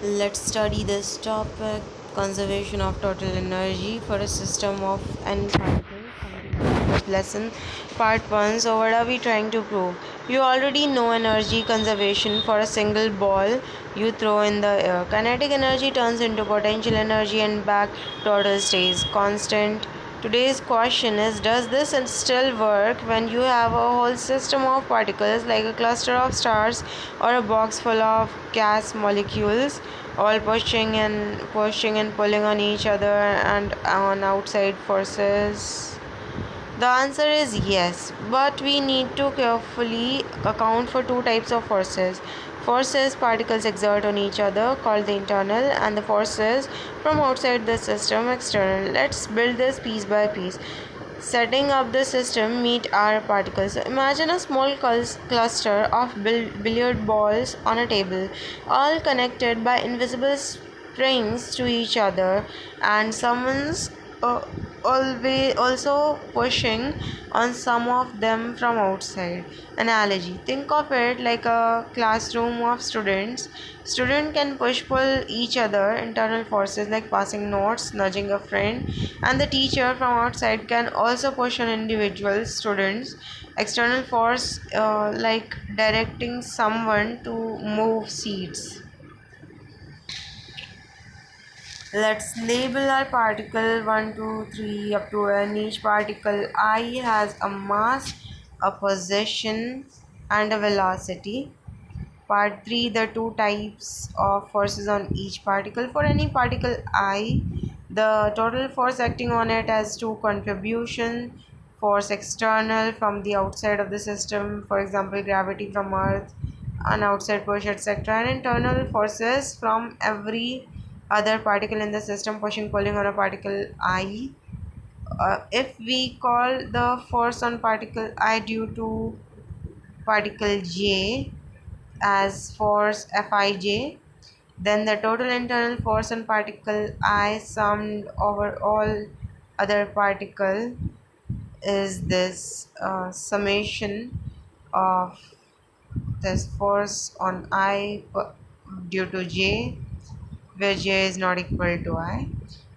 Let's study this topic, conservation of total energy for a system of n particles. Lesson part 1. So, what are we trying to prove? You already know energy conservation for a single ball you throw in the air. Kinetic energy turns into potential energy and back, total stays constant. Today's question is, does this still work when you have a whole system of particles like a cluster of stars or a box full of gas molecules all pushing and pulling on each other and on outside forces? The answer is yes, but we need to carefully account for two types of forces. Forces particles exert on each other, called the internal, and the forces from outside the system, external. Let's build this piece by piece. Setting up the system, meet our particles. So imagine a small cluster of billiard balls on a table, all connected by invisible springs to each other, and someone's uh, always also pushing on some of them from outside. Analogy: think of it like a classroom of students. Student can push pull each other, internal forces like passing notes, nudging a friend, and the teacher from outside can also push on individual students. External force like directing someone to move seats. Let's label our particle 1, 2, 3 up to n. Each particle I has a mass, a position, and a velocity. Part 3, the two types of forces on each particle. For any particle I, the total force acting on it has two contribution: force external from the outside of the system, for example gravity from earth, an outside push, etc., and internal forces from every other particle in the system pushing pulling on a particle I. If we call the force on particle I due to particle J as force Fij, then the total internal force on particle I summed over all other particle is this summation of this force on I due to J, where J is not equal to I.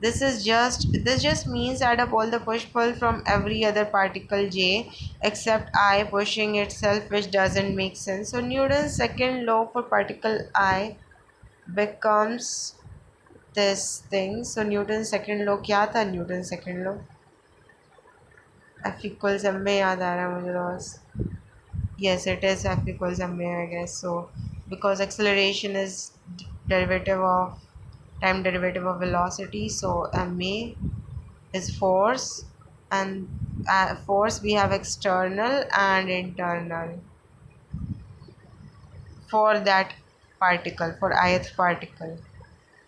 This just means add up all the push pull from every other particle J except I pushing itself, which doesn't make sense. So Newton's second law for particle I becomes this thing. So Newton's second law क्या था? Newton's second law F equals ma याद आ रहा है मुझे बस. Yes, it is F equals ma, I guess. So because acceleration is derivative of time derivative of velocity, so ma is force, and force we have external and internal for that particle, for ith particle.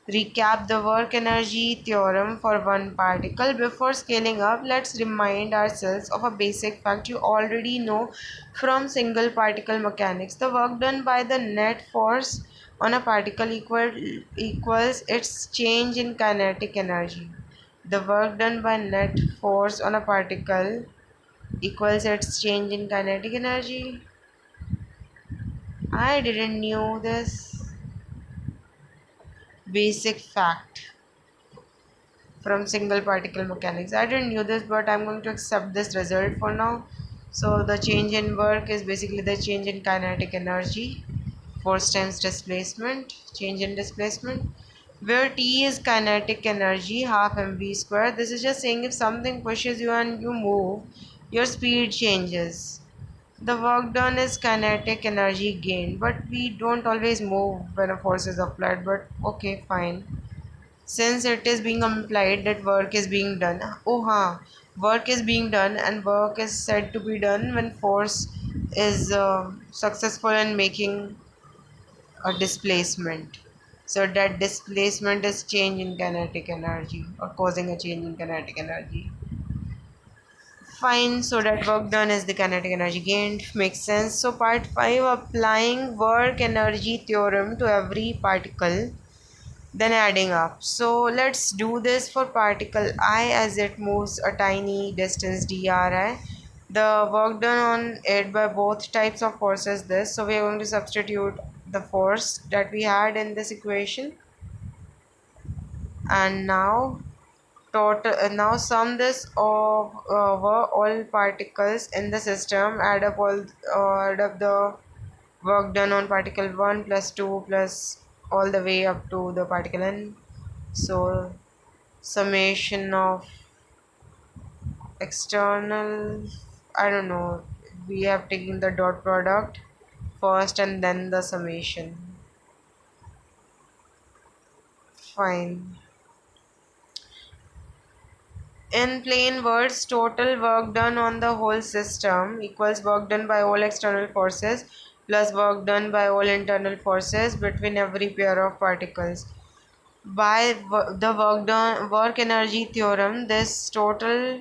Recap the work energy theorem for one particle. Before scaling up, let's remind ourselves of a basic fact you already know from single particle mechanics. The work done by the net force on a particle equals its change in kinetic energy. The work done by net force on a particle equals its change in kinetic energy. I didn't knew this basic fact from single particle mechanics. I didn't knew this, but I'm going to accept this result for now. So the change in work is basically the change in kinetic energy. Force times displacement, change in displacement, where T is kinetic energy, half mv square. This is just saying if something pushes you and you move, your speed changes. The work done is kinetic energy gained, but we don't always move when a force is applied. But okay, fine, since it is being implied that work is being done. Oh ha, work is being done, and work is said to be done when force is successful in making a displacement. So that displacement is change in kinetic energy or causing a change in kinetic energy. Fine, so that work done is the kinetic energy gained. Makes sense. So part 5, applying work energy theorem to every particle, then adding up. So let's do this for particle I as it moves a tiny distance dri. The work done on it by both types of forces this. So we are going to substitute the force that we had in this equation. And now total now sum this of over all particles in the system, add up the work done on particle 1 plus 2 plus all the way up to the particle n. So summation of external, I don't know, we have taken the dot product first and then the summation. Fine. In plain words, total work done on the whole system equals work done by all external forces plus work done by all internal forces between every pair of particles. By the work energy theorem, this total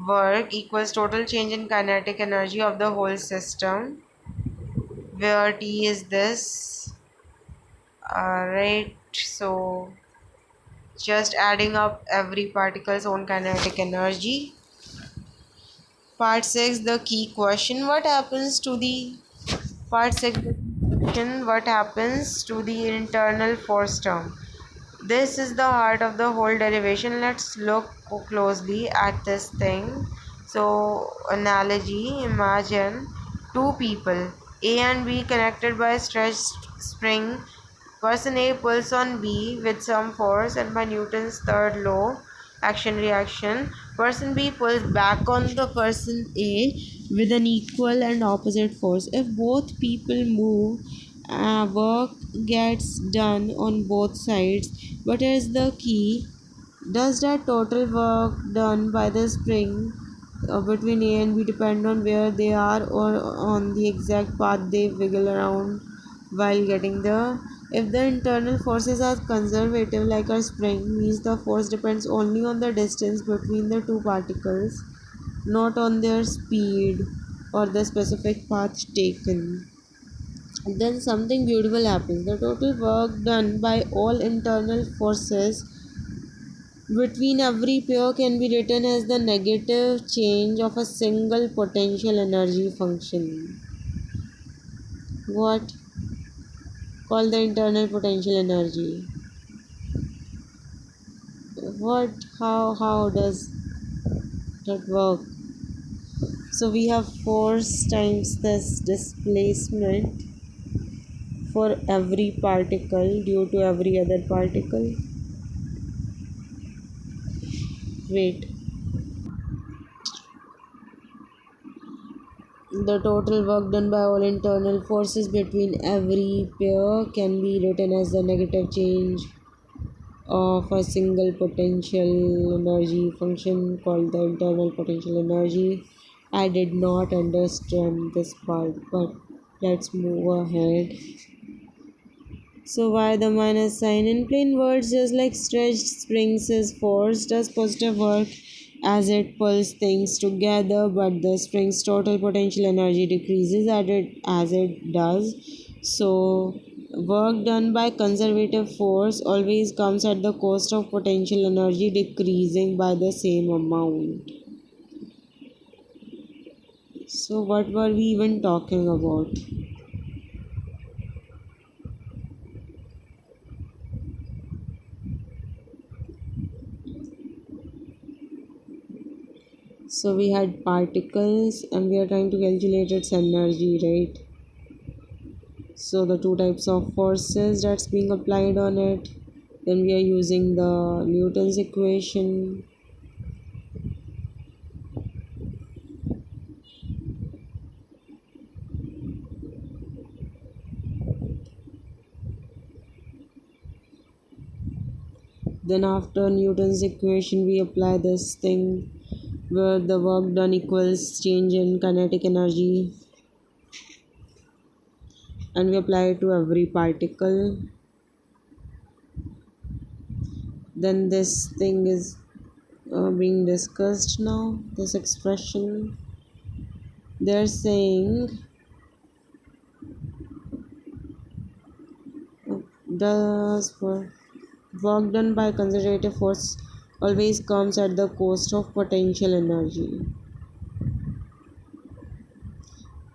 work equals total change in kinetic energy of the whole system, where T is this. Right, so just adding up every particle's own kinetic energy. Part 6, the key question. Part 6, the key question, what happens to the internal force term? This is the heart of the whole derivation. Let's look closely at this thing. So, analogy, imagine two people, A and B, connected by a stretched spring. Person A pulls on B with some force, and by Newton's third law, action reaction, person B pulls back on the person A with an equal and opposite force. If both people move, work gets done on both sides. But here's the key: does the total work done by the spring between A and B depend on where they are or on the exact path they wiggle around while getting there? If the internal forces are conservative, like a spring, means the force depends only on the distance between the two particles, not on their speed or the specific path taken. Then something beautiful happens. The total work done by all internal forces between every pair can be written as the negative change of a single potential energy function. What? Called the internal potential energy. What? How does that work? So we have force times this displacement for every particle due to every other particle. Wait. The total work done by all internal forces between every pair can be written as the negative change of a single potential energy function called the internal potential energy. I did not understand this part, but let's move ahead. So why the minus sign? In plain words, just like stretched springs is force, does positive work as it pulls things together, but the spring's total potential energy decreases as it does. So work done by conservative force always comes at the cost of potential energy decreasing by the same amount. So what were we even talking about? So we had particles and we are trying to calculate its energy, right? So the two types of forces that's being applied on it. Then we are using the Newton's equation. Then after Newton's equation we apply this thing where the work done equals change in kinetic energy, and we apply it to every particle. Then this thing is being discussed now, this expression. They're saying does work done by conservative force always comes at the cost of potential energy.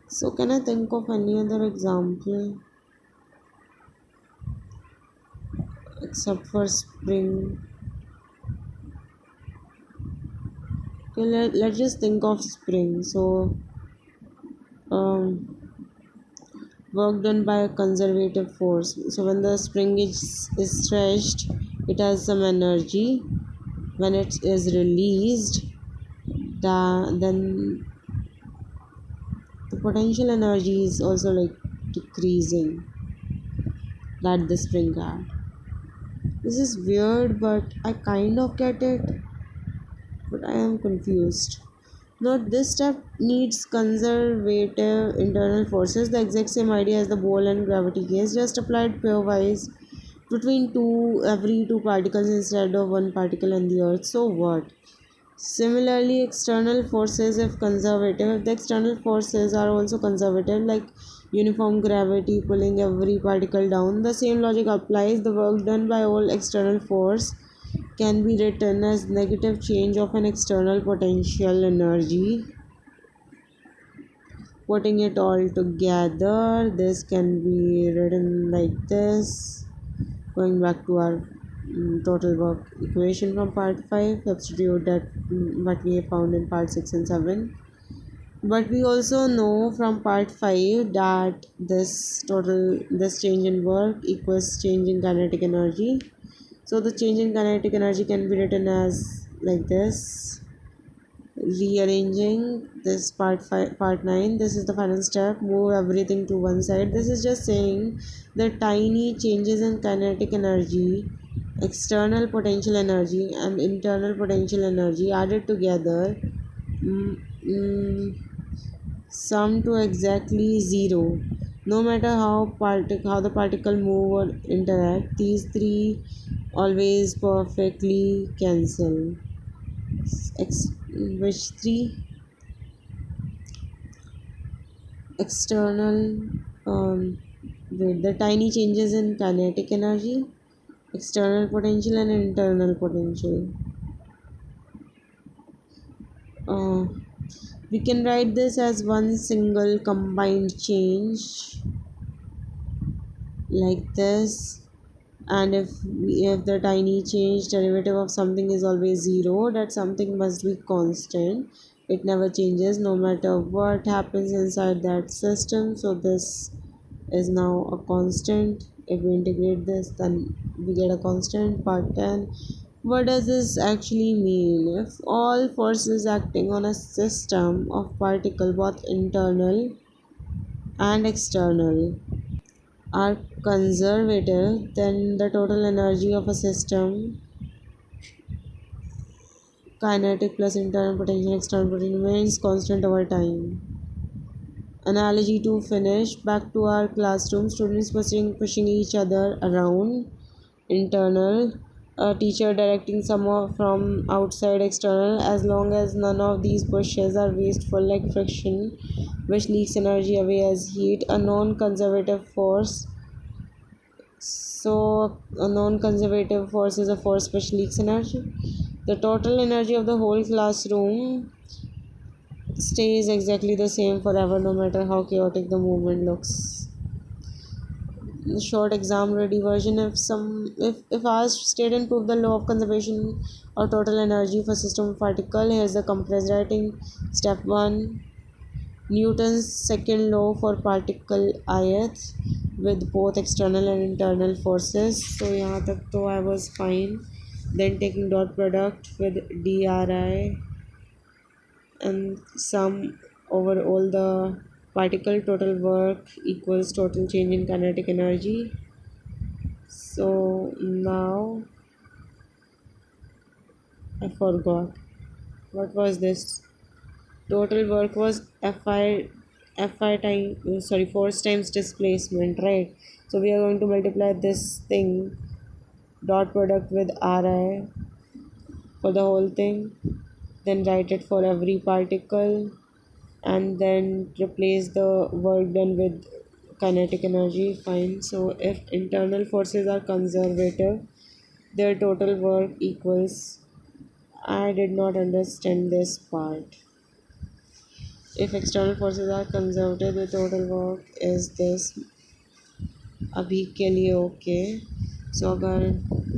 So can I think of any other example? except for spring. Okay, let's just think of spring. So um, work done by a conservative force. So when the spring is stretched, it has some energy. When it is released, then the potential energy is also like decreasing that the spring had. This is weird, but I kind of get it, but I am confused. Note this step needs conservative internal forces, the exact same idea as the ball and gravity case, just applied pairwise between every two particles instead of one particle and the earth. So what? Similarly, external forces, if the external forces are also conservative, like uniform gravity pulling every particle down, the same logic applies. The work done by all external force can be written as negative change of an external potential energy. Putting it all together, this can be written like this. Going back to our total work equation from part 5, substitute that what we have found in part 6 and 7. But we also know from part 5 that this change in work equals change in kinetic energy. So the change in kinetic energy can be written as like this. Rearranging this part 9, this is the final step, move everything to one side. This is just saying the tiny changes in kinetic energy, external potential energy and internal potential energy added together mm, mm, sum to exactly zero. No matter how the particle move or interact, these three always perfectly cancel. Which three? External with the tiny changes in kinetic energy, external potential and internal potential. uh, we can write this as one single combined change like this. And if the tiny change derivative of something is always zero, that something must be constant. It never changes no matter what happens inside that system. So this is now a constant. If we integrate this, then we get a constant. Part 10, what does this actually mean? If all forces acting on a system of particle, both internal and external, are conservative, then the total energy of a system, kinetic plus internal potential, external potential, remains constant over time. Analogy to finish. Back to our classroom, students pushing each other around. Internal, a teacher directing some from outside. External, as long as none of these pushes are wasteful like friction, which leaks energy away as heat. A non-conservative force. So a non-conservative force is a force which leaks energy. The total energy of the whole classroom stays exactly the same forever, no matter how chaotic the movement looks. Short exam ready version. If asked, state and prove the law of conservation or total energy for system of particle. Here's the compressed writing. Step 1, Newton's second law for particle ith with both external and internal forces. So यहाँ तक तो I was fine. Then taking dot product with dri and sum over all the particle, total work equals total change in kinetic energy. So now I forgot what was this. Total work was fi time, sorry, force times displacement, right? So we are going to multiply this thing dot product with ri for the whole thing, then write it for every particle, and then replace the work done with kinetic energy. Fine. So if internal forces are conservative, their total work equals, I did not understand this part. If external forces are conservative, the total work is this. अभी के लिए okay. सो अगर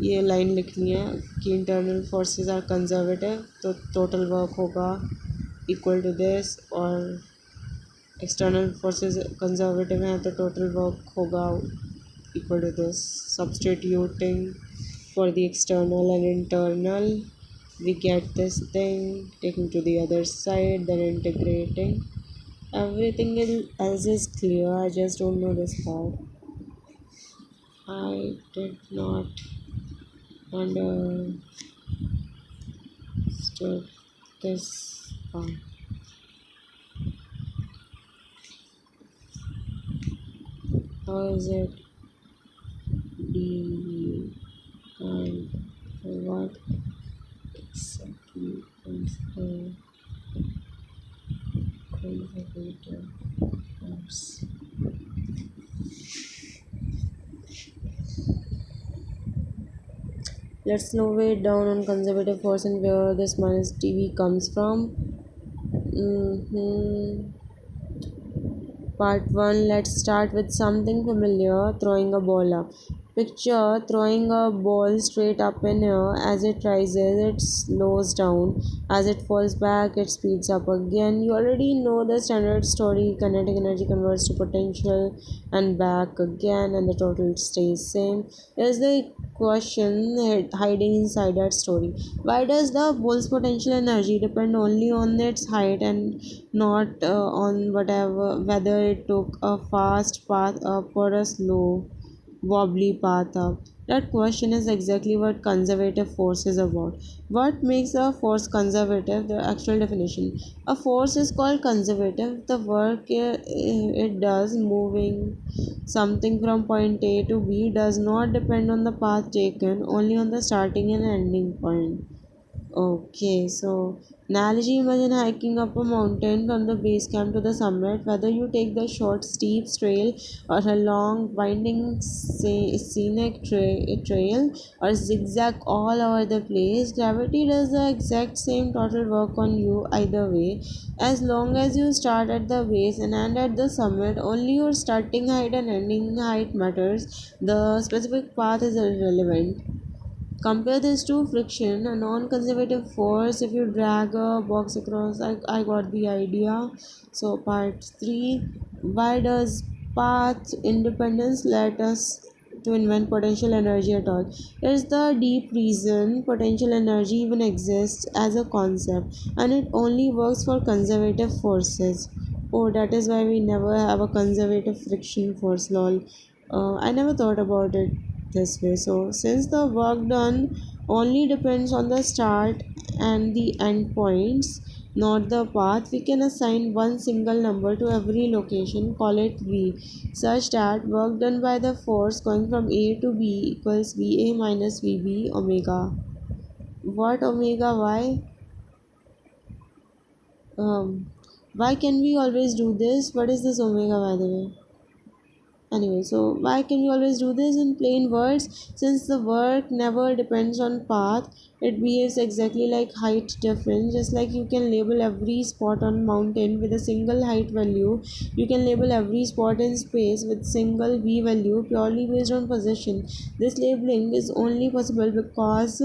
ये line लिखनी है कि internal forces are conservative तो total work होगा इक्वल टू दिस, और एक्सटर्नल फोर्सेस कंजर्वेटिव हैं तो टोटल वर्क होगा equal to this. Substituting for the external and internal, we get this thing, taking to the other side, then integrating. Everything else is clear. I just don't know this part. I did not understood this part. How is it D and what exactly is the conservative force? Let's slow it down on conservative force and where this minus dv comes from. hmm Part 1. Let's start with something familiar, throwing a ball up. Picture throwing a ball straight up in air. As it rises, it slows down. As it falls back, it speeds up again. You already know the standard story. Kinetic energy converts to potential and back again, and the total stays same. Here's the question hiding inside that story. Why does the ball's potential energy depend only on its height and not on whether it took a fast path up or a slow wobbly path up? That question is exactly what conservative force is about. What makes a force conservative? The actual definition. A force is called conservative. The work it does, moving something from point A to B, does not depend on the path taken, only on the starting and ending point. Okay, so analogy, imagine hiking up a mountain from the base camp to the summit. Whether you take the short, steep trail or a long, winding, scenic trail or zigzag all over the place, gravity does the exact same total work on you either way. As long as you start at the base and end at the summit, only your starting height and ending height matters. The specific path is irrelevant. Compare this to friction, a non-conservative force. If you drag a box across, I got the idea. So part 3, why does path independence let us to invent potential energy at all? Here's the deep reason potential energy even exists as a concept, and it only works for conservative forces. Oh, that is why we never have a conservative friction force, lol. I never thought about it this way. So, since the work done only depends on the start and the end points, not the path, we can assign one single number to every location, call it V, such that work done by the force going from A to B equals VA minus VB omega. What omega? Um, why can we always do this? What is this omega, by the way? Anyway, so why can we always do this in plain words? Since the work never depends on path, it behaves exactly like height difference. Just like you can label every spot on mountain with a single height value, you can label every spot in space with single v value purely based on position. This labeling is only possible because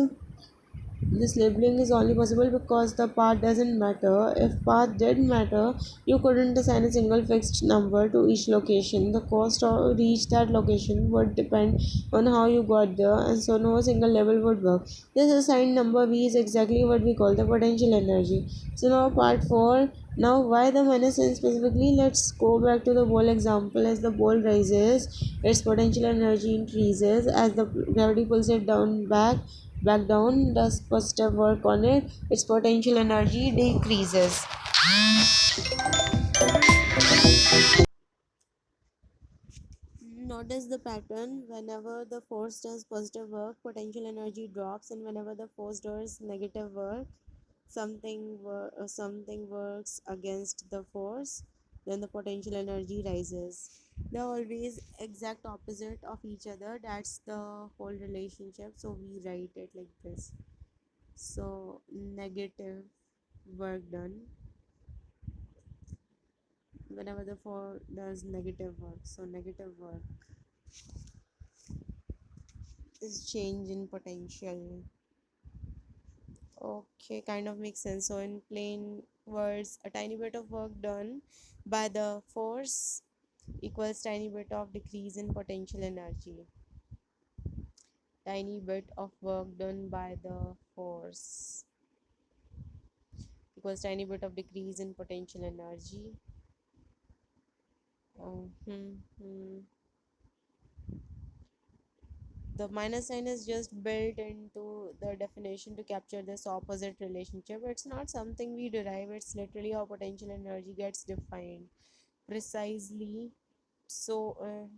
this labeling is only possible because the path doesn't matter. If path did matter, you couldn't assign a single fixed number to each location. The cost to reach that location would depend on how you got there, and so no single label would work. This assigned number V is exactly what we call the potential energy. So now part 4. Now why the minus sign specifically? Let's go back to the ball example. As the ball rises, its potential energy increases. As the gravity pulls it back down, does positive work on it, its potential energy decreases. Notice the pattern. Whenever the force does positive work, potential energy drops, and whenever the force does negative work, something works against the force, then the potential energy rises. They're always exact opposite of each other. That's the whole relationship. So we write it like this. So negative work done whenever the for does negative work. So negative work is change in potential. Okay, kind of makes sense. So, in plain words, a tiny bit of work done by the force equals tiny bit of decrease in potential energy. Tiny bit of work done by the force equals tiny bit of decrease in potential energy. Oh, The minus sign is just built into the definition to capture this opposite relationship. It's not something we derive, it's literally how potential energy gets defined precisely. So,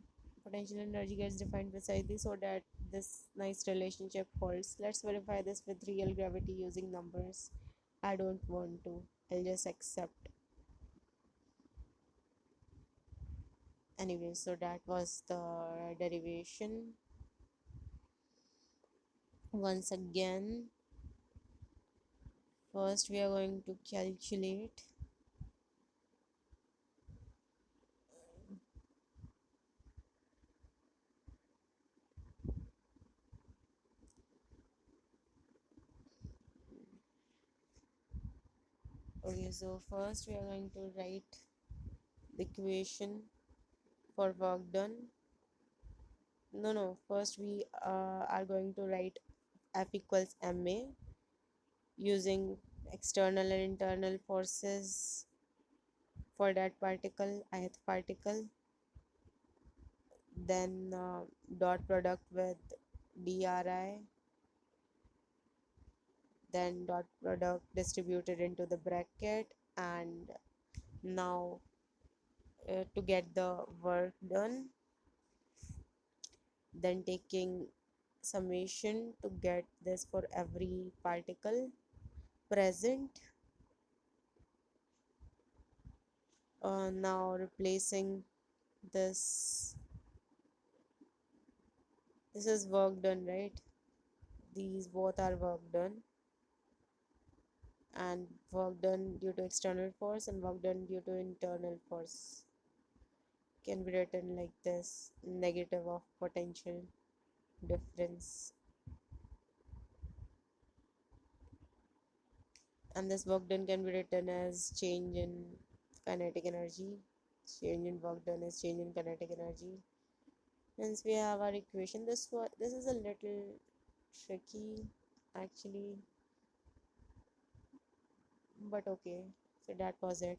potential energy gets defined precisely so that this nice relationship holds. Let's verify this with real gravity using numbers. I don't want to, I'll just accept. Anyway, so that was the derivation. Once again, first we are going to calculate. Okay, so first we are going to write the equation for work done. No, first we are going to write F equals ma using external and internal forces for that particle, ith particle. Then dot product with dri, then dot product distributed into the bracket, and now to get the work done, then taking summation to get this for every particle present. Now replacing this, this is work done, right? These both are work done, and work done due to external force and work done due to internal force can be written like this: negative of potential difference. And this work done can be written as change in kinetic energy. Change in work done is change in kinetic energy. Hence we have our equation. This is a little tricky actually, but okay. So that was it.